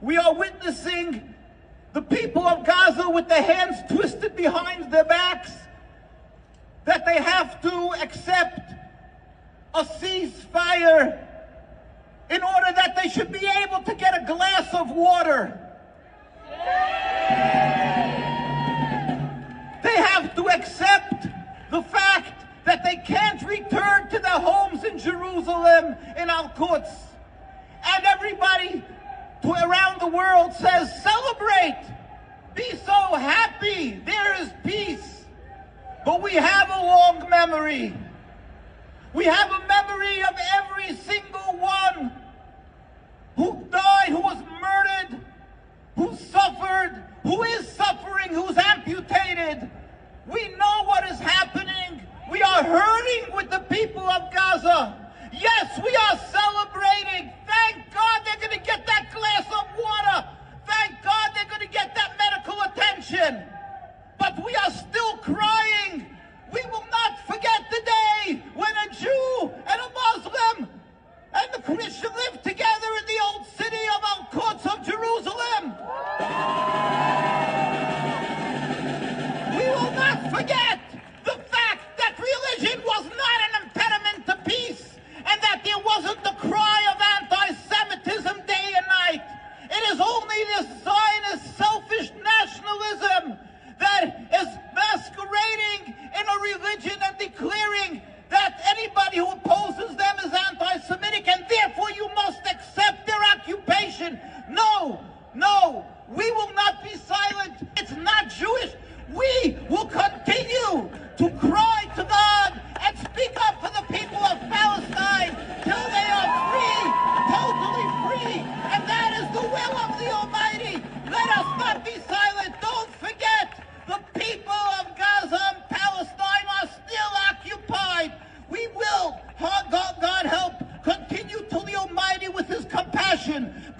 We are witnessing the people of Gaza with their hands twisted behind their backs, that they have to accept a ceasefire in order that they should be able to get a glass of water. They have to accept the fact that they can't return to their homes in Jerusalem, in Al-Quds. And everybody around the world says, celebrate, be so happy, there is peace. But we have a long memory. We have a memory of every single one who died, who was murdered, who suffered, who is suffering, who's amputated. We know what is happening. We are hurting with the people of Gaza. Yes, we are celebrating. Thank God they're going to get that glass of water. Thank God they're going to get that medical attention. But we are still crying. We will not forget the day when a Jew and a Muslim and the Christian lived together in the old city of Al-Quds of Jerusalem. We will not forget the fact that religion was not an impediment to peace, and that there wasn't the cry of anti-Semitism day and night. It is only this Zionist selfish nationalism that is masquerading in a religion and declaring that anybody who opposes them is anti-Semitic, and therefore you must accept their occupation. No, no, we will not be silent. It's not Jewish. We will continue to cry to God and speak up for the people of Palestine till they are free, totally free. And that is the will of the Almighty. Let us not be silent. Don't forget, the people of Gaza and Palestine are still occupied. We will, God help, continue till the Almighty with his compassion